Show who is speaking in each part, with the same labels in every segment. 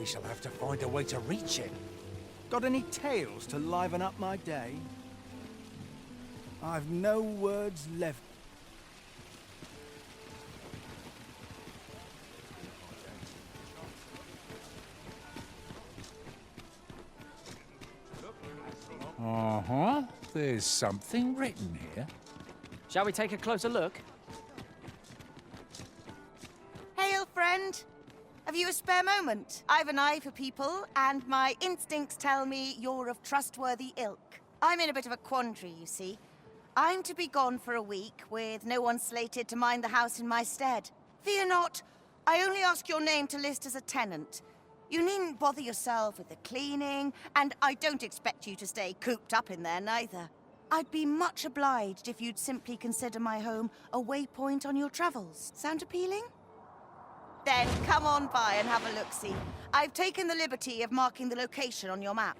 Speaker 1: We shall have to find a way to reach it.
Speaker 2: Got any tales to liven up my day? I've no words left.
Speaker 1: Uh-huh. There's something written here.
Speaker 3: Shall we take a closer look?
Speaker 4: Hail, friend. Have you a spare moment? I've an eye for people, and my instincts tell me you're of trustworthy ilk. I'm in a bit of a quandary, you see. I'm to be gone for a week, with no one slated to mind the house in my stead. Fear not. I only ask your name to list as a tenant. You needn't bother yourself with the cleaning, and I don't expect you to stay cooped up in there, neither. I'd be much obliged if you'd simply consider my home a waypoint on your travels. Sound appealing? Then come on by and have a look-see. I've taken the liberty of marking the location on your map.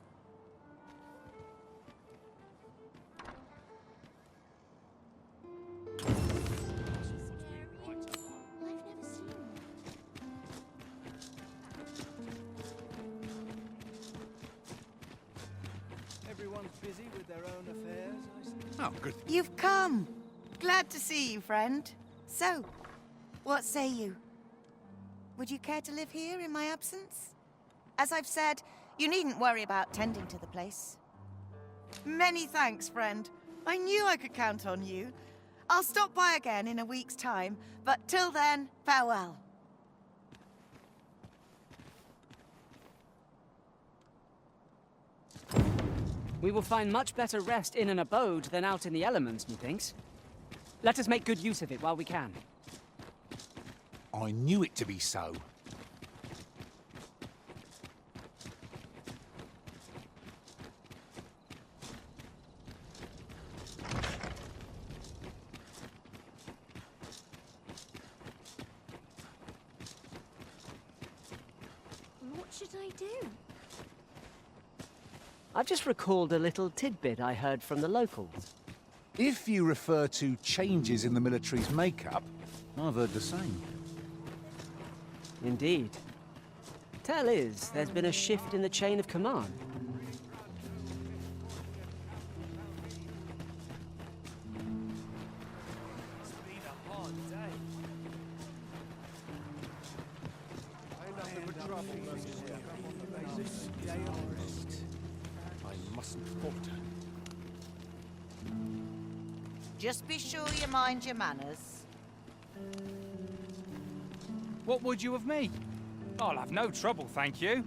Speaker 2: Everyone's busy with their own affairs, I see.
Speaker 1: Oh, good.
Speaker 4: You've come. Glad to see you, friend. So, what say you? Would you care to live here in my absence? As I've said, you needn't worry about tending to the place. Many thanks, friend. I knew I could count on you. I'll stop by again in a week's time, but till then, farewell.
Speaker 3: We will find much better rest in an abode than out in the elements, methinks. Let us make good use of it while we can.
Speaker 1: I knew it to be so.
Speaker 5: What should I do?
Speaker 3: I've just recalled a little tidbit I heard from the locals.
Speaker 1: If you refer to changes in the military's makeup, I've heard the same.
Speaker 3: Indeed. Tell is, there's been a shift in the chain of command.
Speaker 2: It's been a hard day.
Speaker 1: I mustn't falter.
Speaker 4: Just be sure you mind your manners.
Speaker 6: What would you of me? I'll have no trouble, thank you.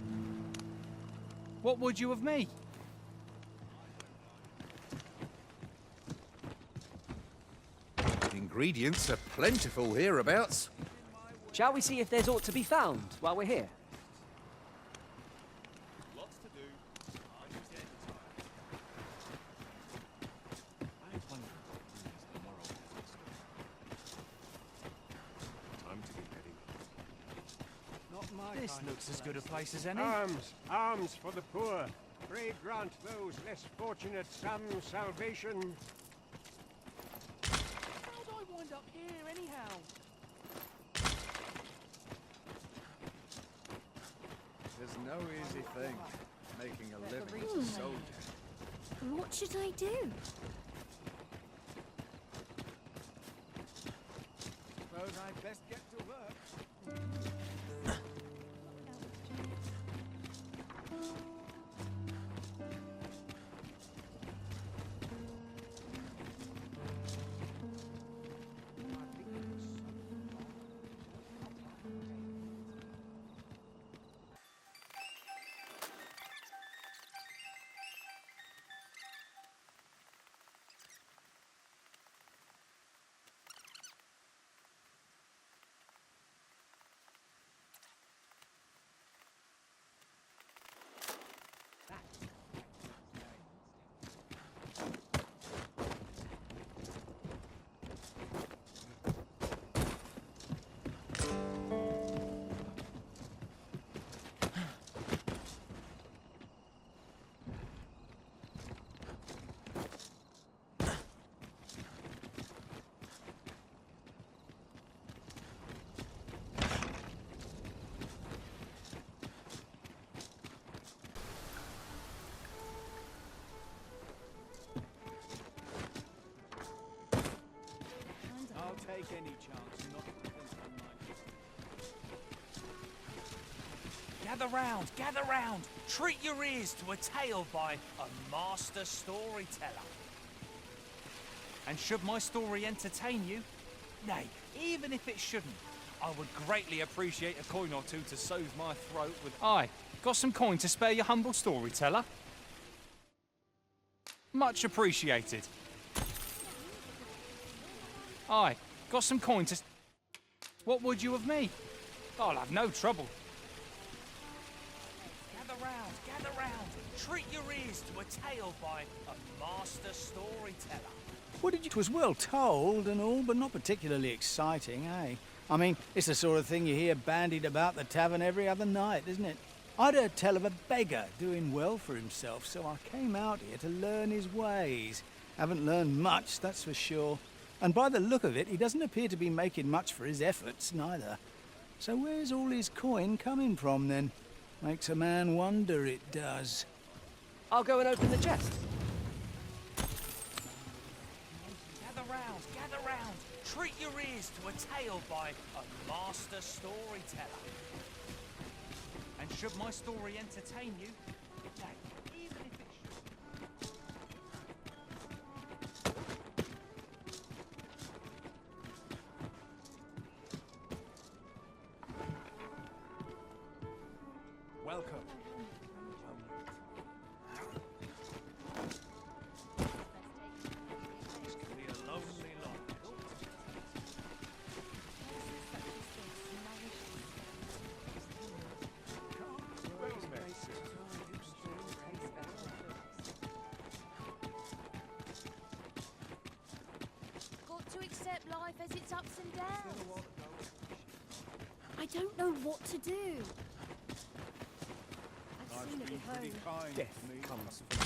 Speaker 6: What would you of me?
Speaker 1: Ingredients are plentiful hereabouts.
Speaker 3: Shall we see if there's aught to be found while we're here?
Speaker 6: This looks as good a place as any.
Speaker 7: Arms, arms for the poor. Pray grant those less fortunate some salvation.
Speaker 6: How'd I wind up here, anyhow?
Speaker 8: There's no easy thing, making a living as a soldier.
Speaker 5: What should I do?
Speaker 2: Suppose I'd best get to work. any chance not to think I might.
Speaker 6: Gather round! Treat your ears to a tale by a master storyteller. And should my story entertain you, nay, even if it shouldn't, I would greatly appreciate a coin or two to soothe my throat with. Aye, got some coin to spare your humble storyteller? Much appreciated. Aye, got some coin to. What would you of me? I'll have no trouble. Gather round. Treat your ears to a tale by a master storyteller.
Speaker 2: What did you? 'Twas well told and all, but not particularly exciting, eh? I mean, it's the sort of thing you hear bandied about the tavern every other night, isn't it? I'd heard tell of a beggar doing well for himself, so I came out here to learn his ways. Haven't learned much, that's for sure. And by the look of it, he doesn't appear to be making much for his efforts, neither. So where's all his coin coming from, then? Makes a man wonder, it does.
Speaker 3: I'll go and open the chest.
Speaker 6: Gather round. Treat your ears to a tale by a master storyteller. And should my story entertain you, nay, even if it should.
Speaker 2: Welcome. This can be a lonely lot.
Speaker 5: Got to accept life as its ups and downs. I don't know what to do. I've seen it at home.
Speaker 2: Kind
Speaker 1: Death
Speaker 2: to me.
Speaker 1: comes from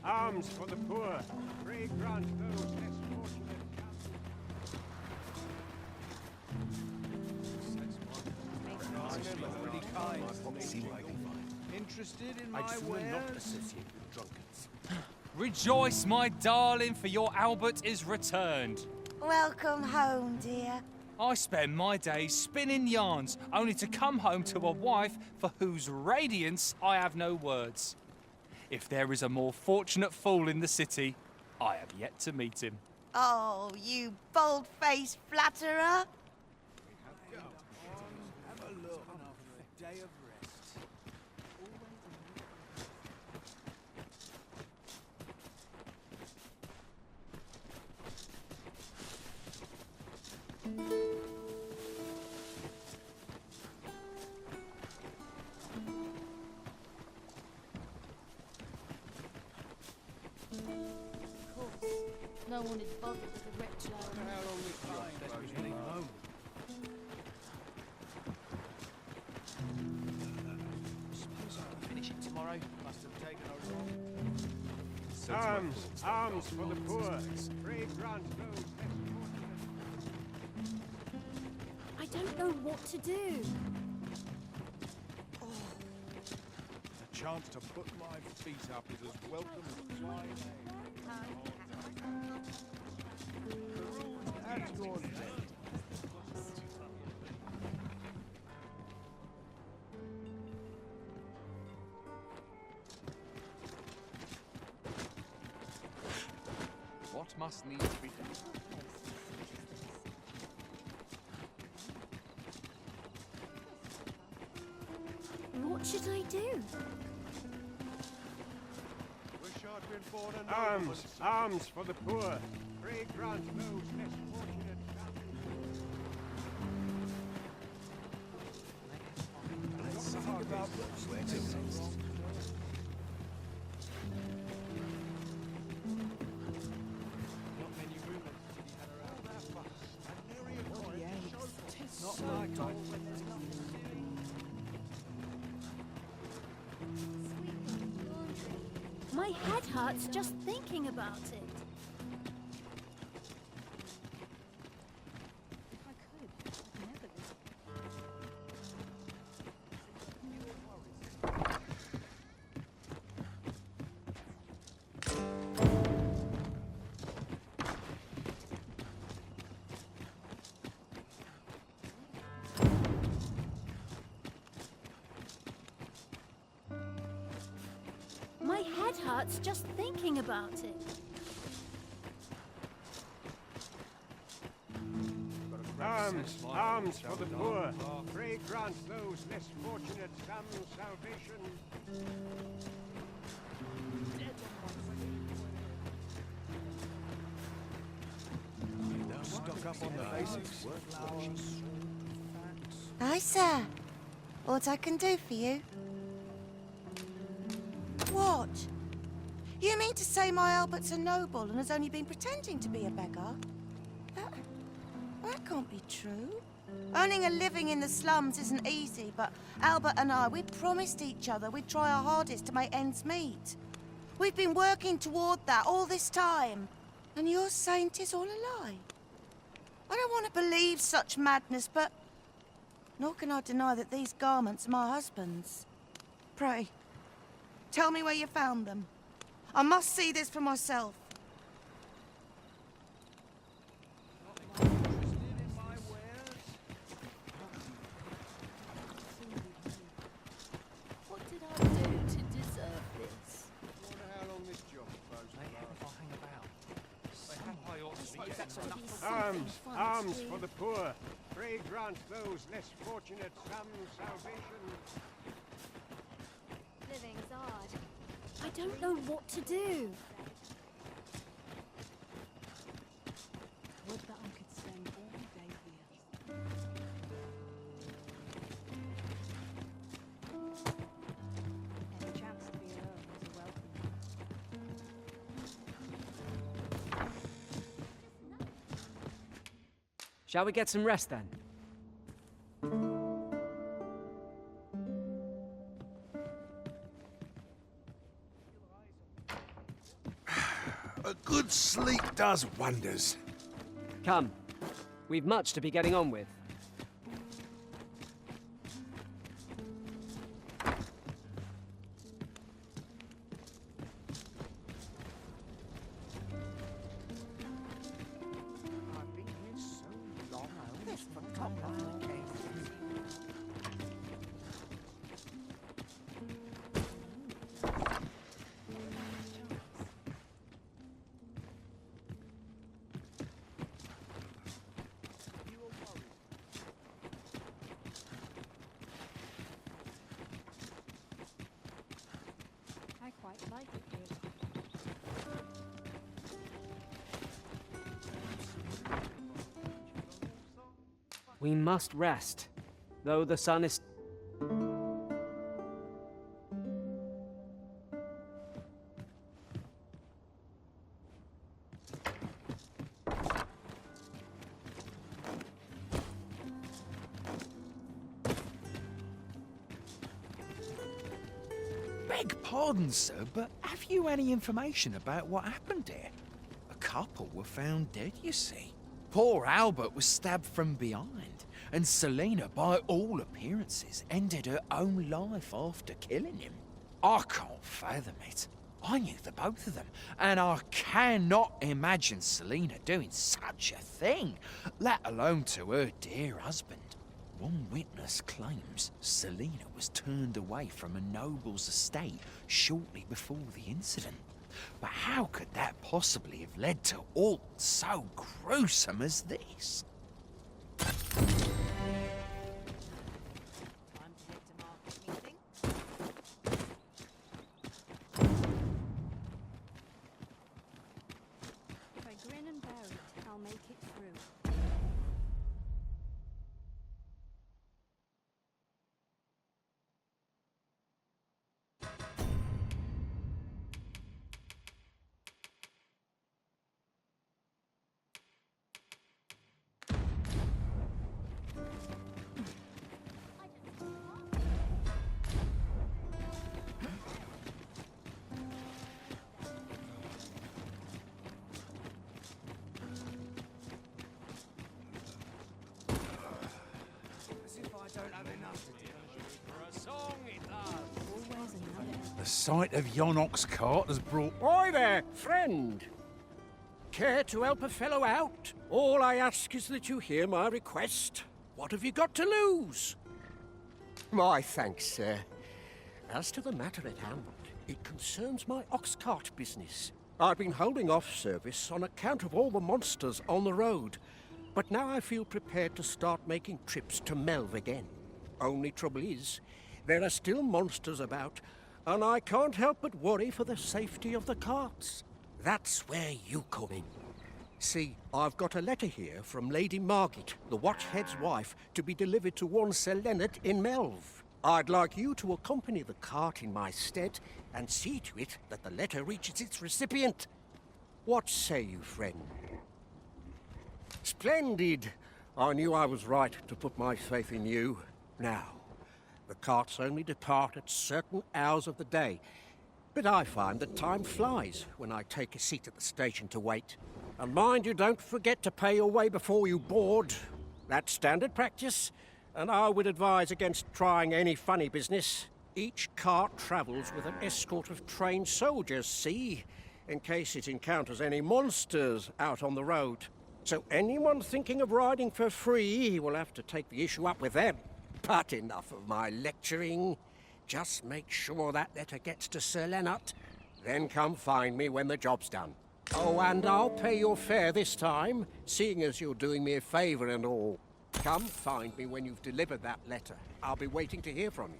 Speaker 7: Arms for the poor. Pray grant those less fortunate.
Speaker 2: Pretty kind to me. Interested in my
Speaker 1: I'd sooner
Speaker 2: wares?
Speaker 1: not associate with drunkards.
Speaker 6: Rejoice, my darling, for your Albert is returned.
Speaker 4: Welcome home, dear.
Speaker 6: I spend my days spinning yarns, only to come home to a wife for whose radiance I have no words. If there is a more fortunate fool in the city, I have yet to meet him.
Speaker 4: Oh, you bold-faced flatterer.
Speaker 2: Have a look. A day of rest.
Speaker 5: Of course, no one is bothered with the wretch like me.
Speaker 2: Home.
Speaker 3: Suppose I can finish it tomorrow.
Speaker 2: Must have taken a wrong.
Speaker 7: Arms for the poor. Pray grant those less fortunate.
Speaker 5: I don't know what to do.
Speaker 1: A chance to put my feet up is as welcome as flying eggs. At your day.
Speaker 8: What must needs be done?
Speaker 5: What should I do?
Speaker 7: Arms for the poor. Pray grant those less fortunate.
Speaker 2: Think about where to rest. Not like I
Speaker 5: My head hurts just thinking about it. If I could, I'd never live. hurts just thinking about it.
Speaker 7: Alms for the poor. Pray grant those less fortunate some salvation.
Speaker 1: Stock up on the basics.
Speaker 4: Aye, sir. What I can do for you? What? You mean to say my Albert's a noble and has only been pretending to be a beggar? That can't be true. Earning a living in the slums isn't easy, but Albert and I, we promised each other we'd try our hardest to make ends meet. We've been working toward that all this time, and you're saying 'tis all a lie. I don't want to believe such madness, but nor can I deny that these garments are my husband's. Pray, tell me where you found them. I must see this for myself.
Speaker 5: What did I do to deserve this?
Speaker 8: Wonder how long this job's supposed to last.
Speaker 7: Alms for the poor. Pray grant those less fortunate some salvation.
Speaker 5: Living's hard. I don't know what to do.
Speaker 9: Would that I could spend all day here. Any chance to be alone is a welcome.
Speaker 3: Shall we get some rest then?
Speaker 1: A good sleep does wonders.
Speaker 3: Come. We've much to be getting on with.
Speaker 1: I've been here so long, I almost forgot I came.
Speaker 9: I quite like it here.
Speaker 3: We must rest, though the sun is...
Speaker 10: Beg pardon, sir, but have you any information about what happened here? A couple were found dead, you see. Poor Albert was stabbed from behind, and Selina, by all appearances, ended her own life after killing him. I can't fathom it. I knew the both of them, and I cannot imagine Selina doing such a thing, let alone to her dear husband. One witness claims Selina was turned away from a noble's estate shortly before the incident. But how could that possibly have led to aught so gruesome as this?
Speaker 9: Time to head to market meeting. If I grin and bear it, I'll make it through.
Speaker 6: As if I don't have enough to do. For a song, it does.
Speaker 9: Always another.
Speaker 1: The sight of yon Oxcart has brought...
Speaker 11: Oi there, friend. Care to help a fellow out? All I ask is that you hear my request. What have you got to lose?
Speaker 12: My thanks, sir. As to the matter at hand,
Speaker 11: It concerns my Oxcart business. I've been holding off service on account of all the monsters on the road, but now I feel prepared to start making trips to Melv again. Only trouble is, there are still monsters about, and I can't help but worry for the safety of the carts. That's where you come in. See, I've got a letter here from Lady Margit, the Watchhead's wife, to be delivered to one Sir Leonard in Melv. I'd like you to accompany the cart in my stead and see to it that the letter reaches its recipient. What say you, friend? Splendid! I knew I was right to put my faith in you. Now, the carts only depart at certain hours of the day, but I find that time flies when I take a seat at the station to wait. And mind you don't forget to pay your way before you board. That's standard practice, and I would advise against trying any funny business. Each cart travels with an escort of trained soldiers, see, in case it encounters any monsters out on the road. So anyone thinking of riding for free will have to take the issue up with them. But enough of my lecturing. Just make sure that letter gets to Sir Leonard, then come find me when the job's done. Oh, and I'll pay your fare this time, seeing as you're doing me a favour and all. Come find me when you've delivered that letter. I'll be waiting to hear from you.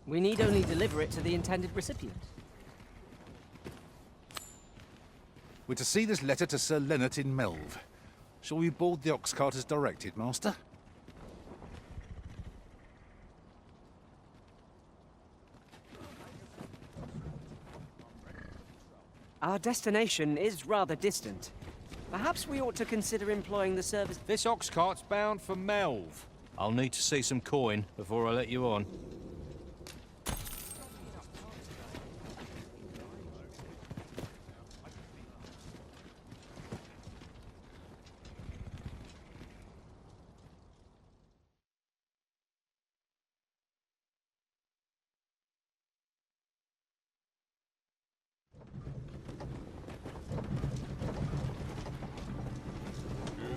Speaker 3: We need only deliver it to the intended recipient.
Speaker 1: We're to see this letter to Sir Leonard in Melv. Shall we board the ox cart as directed, Master?
Speaker 3: Our destination is rather distant. Perhaps we ought to consider employing the service.
Speaker 6: This ox cart's bound for Melv. I'll need to see some coin before I let you on.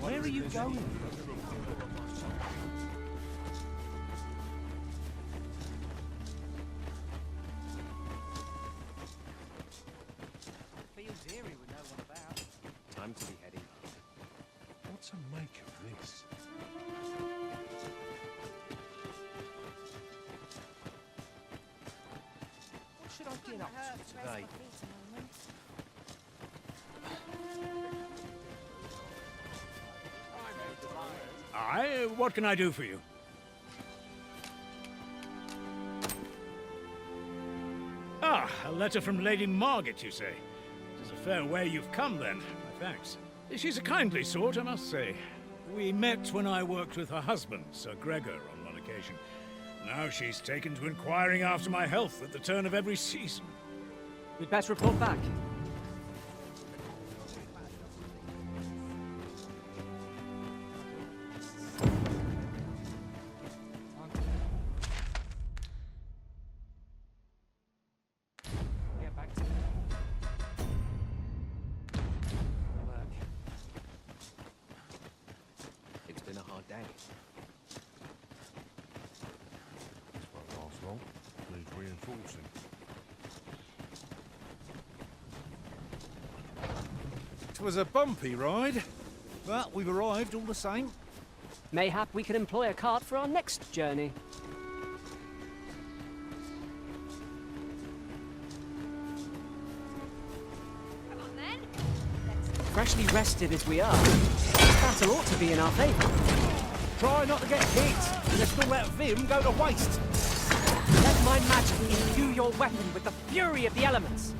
Speaker 2: Where are you going?
Speaker 8: Feels eerie with no one about. Time to be heading.
Speaker 1: What's a make of this?
Speaker 8: What should I get up to today?
Speaker 2: Aye, what can I do for you? Ah, a letter from Lady Margit, you say? It's a fair way you've come, then. My thanks. She's a kindly sort, I must say. We met when I worked with her husband, Sir Gregor, on one occasion. Now she's taken to inquiring after my health at the turn of every season.
Speaker 3: We'd better report back.
Speaker 8: Get back to work. It's been a hard day.
Speaker 1: This won't last long. Needs reinforcing. It was a bumpy ride, but we've arrived all the same.
Speaker 3: Mayhap we can employ a cart for our next journey.
Speaker 5: Come on then.
Speaker 3: Freshly rested as we are, this battle ought to be in our favour.
Speaker 1: Try not to get hit, and let's not let vim go to waste.
Speaker 3: Let my magic imbue your weapon with the fury of the elements.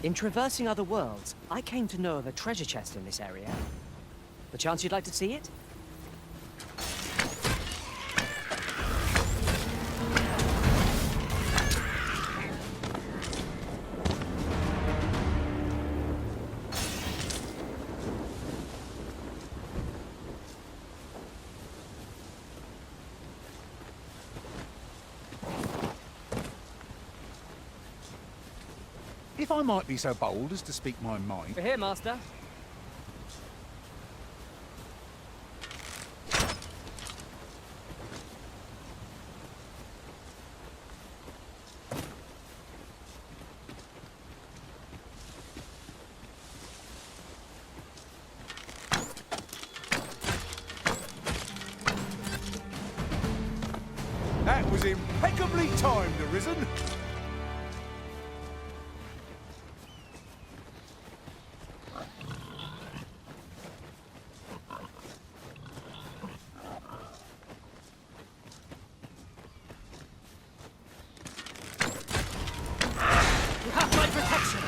Speaker 3: In traversing other worlds, I came to know of a treasure chest in this area. The chance you'd like to see it?
Speaker 1: If I might be so bold as to speak my mind,
Speaker 3: We're here, Master.
Speaker 1: that was impeccably timed, Arisen.
Speaker 3: You have my protection.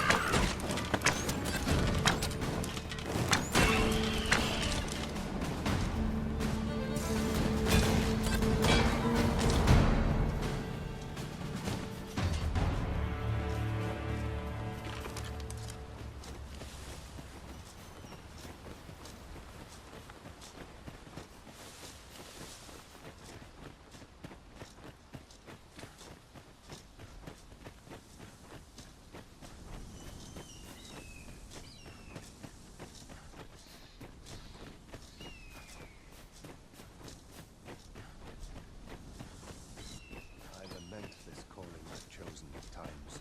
Speaker 7: I lament this calling of chosen times.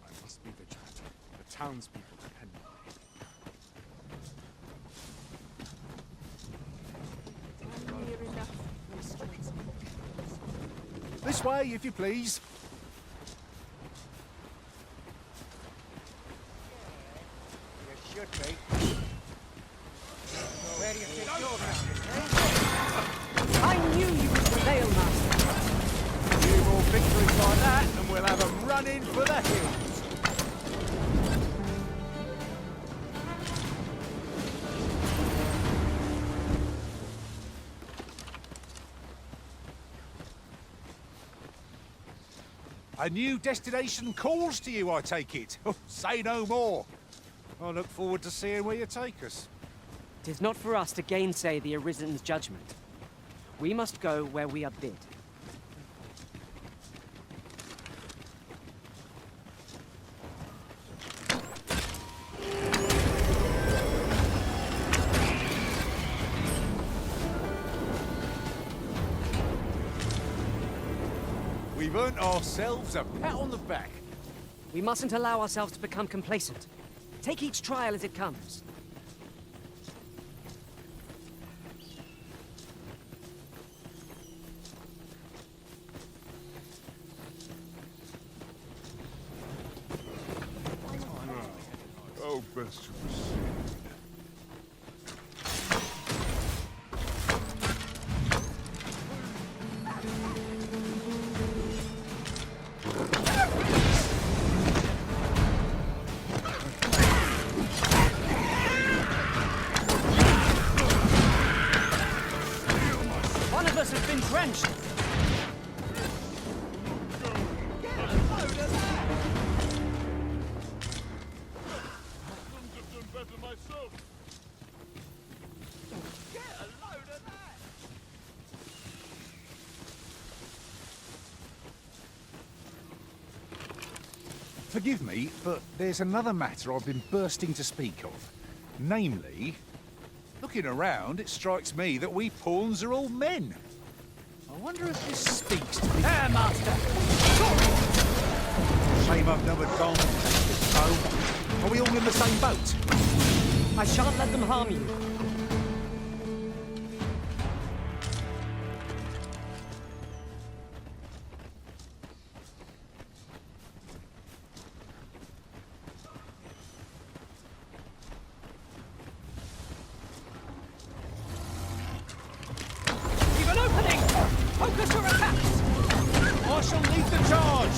Speaker 8: I must be vigilant. The townspeople depend on me.
Speaker 9: I'm near enough, mistress.
Speaker 1: This way, if you please.
Speaker 7: You should be. Where do you think you're going?
Speaker 3: I knew you would prevail, Master.
Speaker 1: Few more victories like that, and we'll have 'em running for the hills. A new destination calls to you, I take it. Oh, say no more. I look forward to seeing where you take us.
Speaker 3: 'Tis not for us to gainsay the Arisen's judgment. We must go where we are bid.
Speaker 1: We've earned ourselves a pat on the back.
Speaker 3: We mustn't allow ourselves to become complacent. Take each trial as it comes.
Speaker 8: Oh, best to proceed.
Speaker 3: One of us has been drenched.
Speaker 1: Forgive me, but there's another matter I've been bursting to speak of. Namely, looking around, it strikes me that we pawns are all men. I wonder if this speaks to the...
Speaker 3: There, Master!
Speaker 1: Shame I've never gone this home. Are we all in the same boat?
Speaker 3: I shan't let them harm you. Leave an opening! Focus your attacks!
Speaker 1: I shall lead the charge!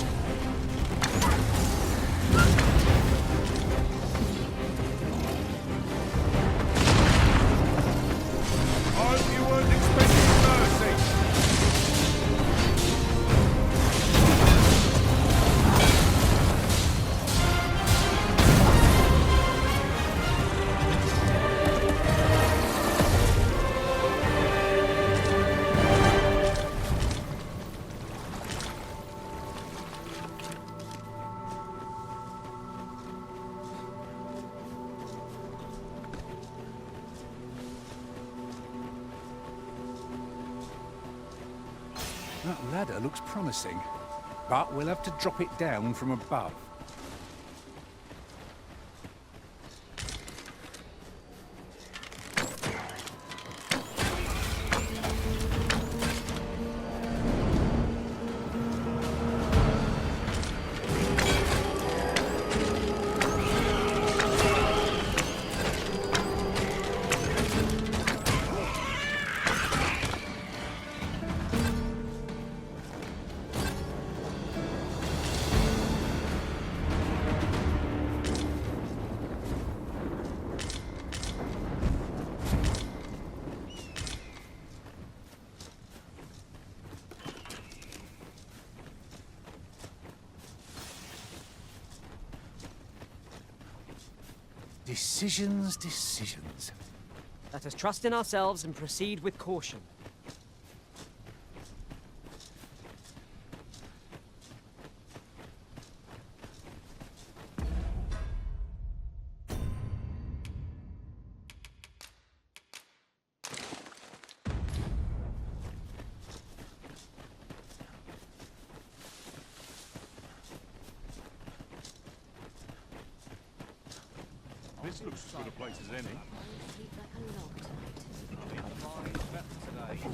Speaker 1: I hope you weren't expecting mercy. That ladder looks promising, but we'll have to drop it down from above. Decisions, decisions.
Speaker 3: Let us trust in ourselves and proceed with caution.
Speaker 1: This looks as good a place as any.
Speaker 5: Sleep like a log tonight.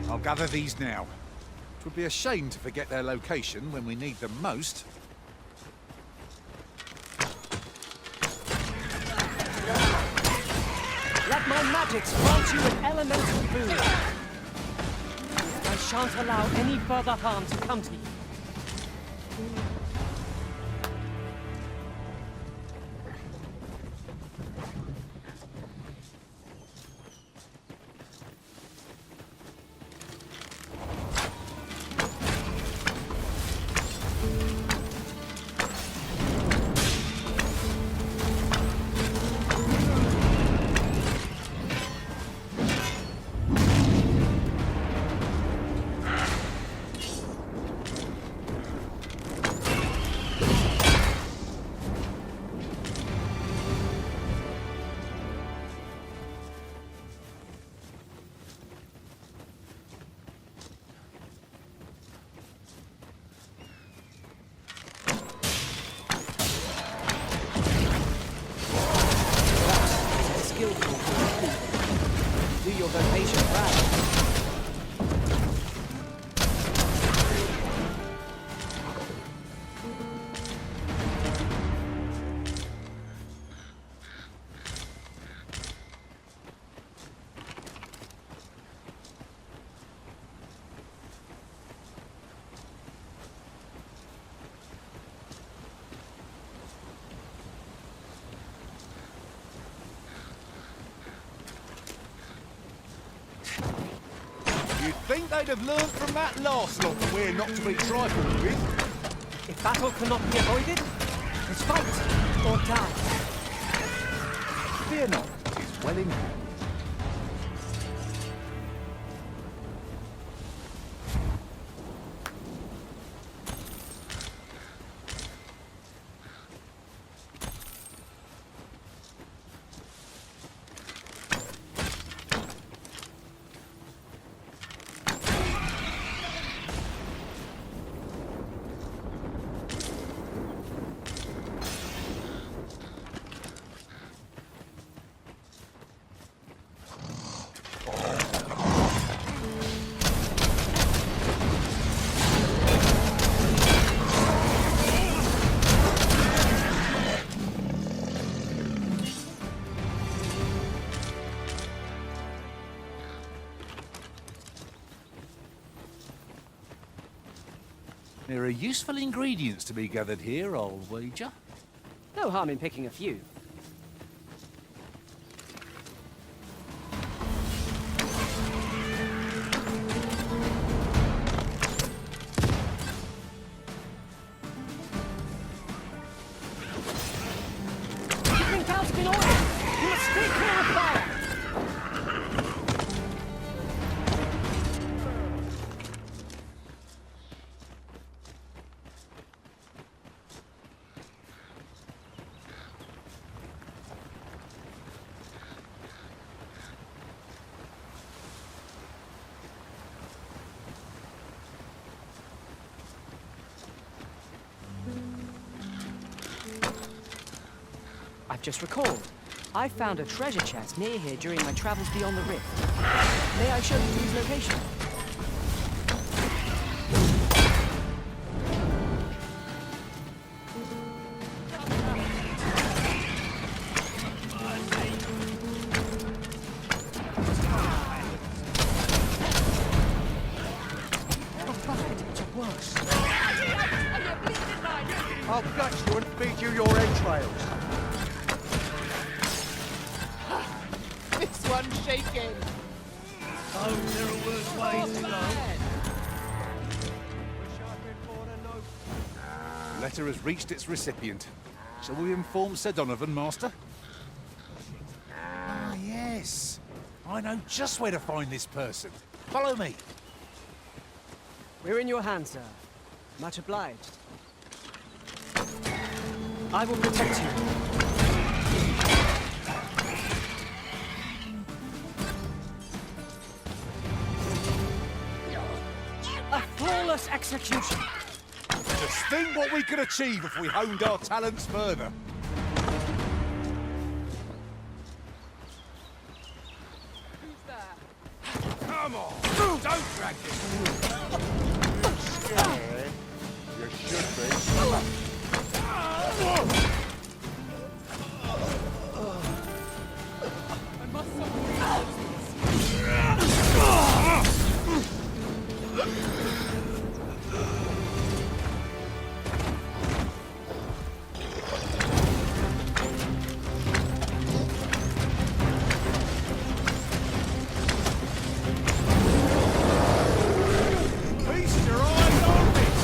Speaker 1: I'll gather these now. It would be a shame to forget their location when we need them most.
Speaker 3: Let my magics grant you an elemental boon. I shan't allow any further harm to come to you. Do your vocation proud.
Speaker 1: You'd think they'd have learned from that last lot that we're not to be trifled with.
Speaker 3: If battle cannot be avoided, it's fight or die.
Speaker 1: Fear not, it is well in hand. There are useful ingredients to be gathered here, I'll wager.
Speaker 3: No harm in picking a few. Keeping Falcon oil! You must stay clear of fire! I've just recalled. I found a treasure chest near here during my travels beyond the rift. May I show you its location?
Speaker 7: I'll gut you and feed you your entrails.
Speaker 8: This one's shaking.
Speaker 7: Oh, there are worse ways to go.
Speaker 1: Letter has reached its recipient. Shall we inform Sir Donovan, Master? Ah, yes. I know just where to find this person. Follow me.
Speaker 3: We're in your hands, sir. Much obliged. I will protect you. A flawless execution.
Speaker 1: Just think what we could achieve if we honed our talents further.
Speaker 7: Come on! Don't drag this! Scared? You should be.
Speaker 1: Feast your eyes on this!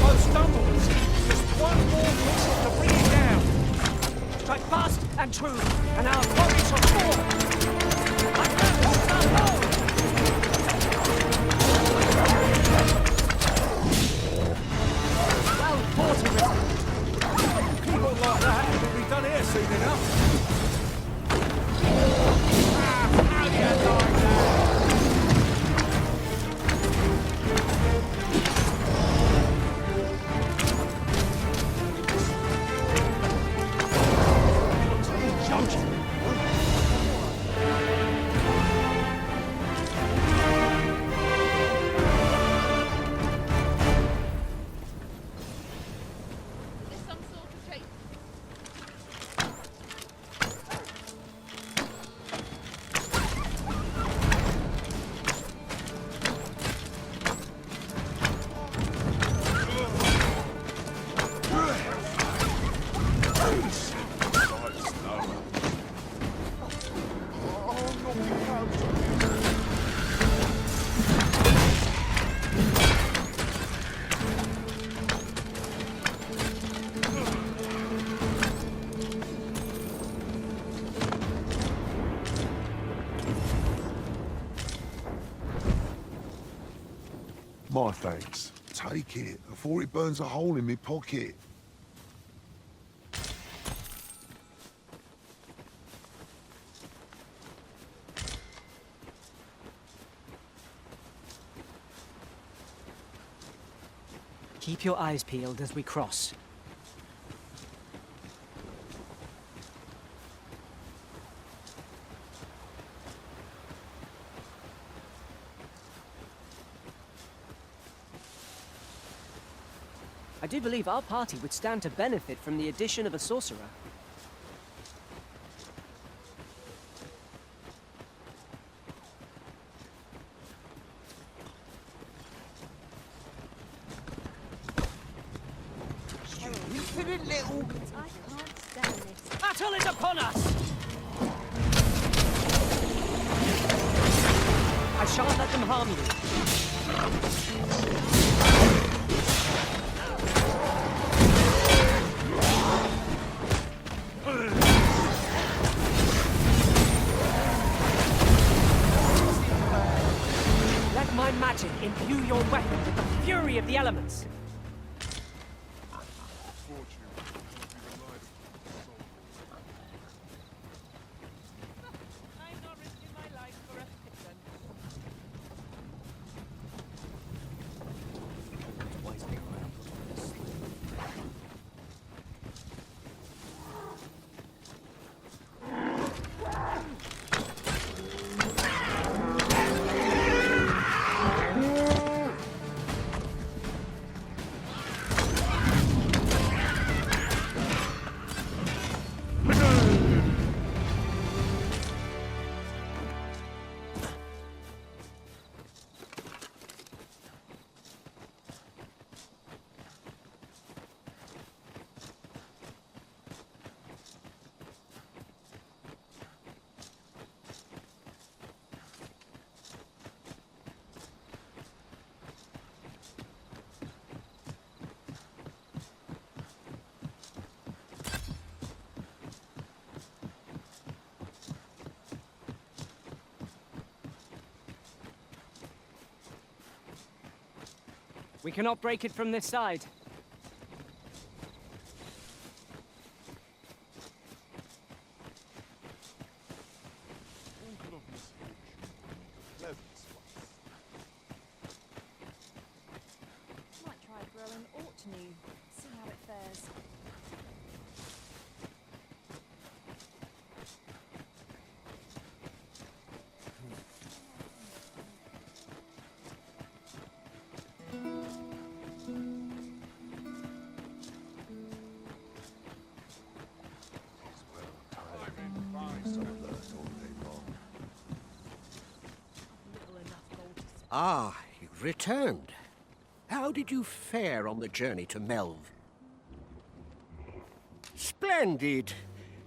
Speaker 1: Oh, stumbles! Just one more whistle to bring it down!
Speaker 3: Strike fast and true, and our quarry shall fall! I can't hold our foe! Well fought, Arisen.
Speaker 1: Keep on like that, and we'll be done here soon enough.
Speaker 7: How do you like that?
Speaker 5: There's some sort of shape.
Speaker 12: My thanks. Take it before it burns a hole in me pocket.
Speaker 3: Keep your eyes peeled as we cross. I do believe our party would stand to benefit from the addition of a sorcerer.
Speaker 6: confident little...
Speaker 9: I can't stand this.
Speaker 3: Battle is upon us! I shan't let them harm you. Let my magic imbue your weapon with the fury of the elements. We cannot break it from this side.
Speaker 5: Might try growing Ortney. See how it fares.
Speaker 11: Ah, you've returned. How did you fare on the journey to Melv? Splendid!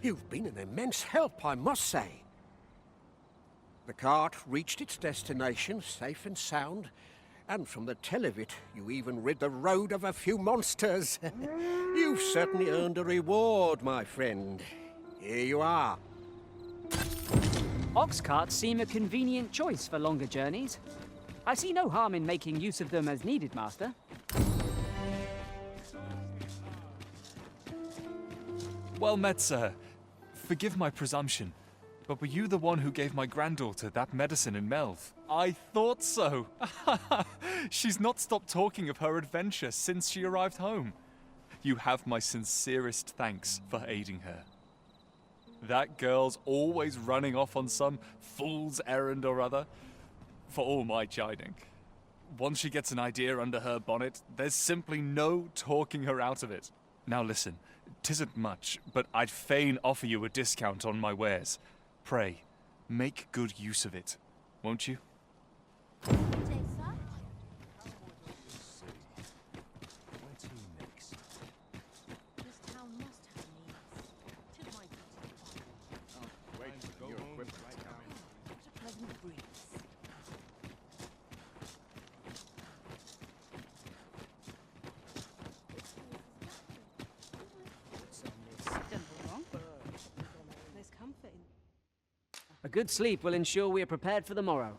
Speaker 11: You've been an immense help, I must say. The cart reached its destination safe and sound, and from the tell of it, you even rid the road of a few monsters. You've certainly earned a reward, my friend. Here you are.
Speaker 3: Ox carts seem a convenient choice for longer journeys. I see no harm in making use of them as needed, Master.
Speaker 13: Well met, sir. Forgive my presumption, but were you the one who gave my granddaughter that medicine in Melv? I thought so. She's not stopped talking of her adventure since she arrived home. You have my sincerest thanks for aiding her. That girl's always running off on some fool's errand or other, for all my chiding. Once she gets an idea under her bonnet, there's simply no talking her out of it. Now listen, 'tisn't much, but I'd fain offer you a discount on my wares. Pray, make good use of it, won't you?
Speaker 3: A good sleep will ensure we are prepared for the morrow.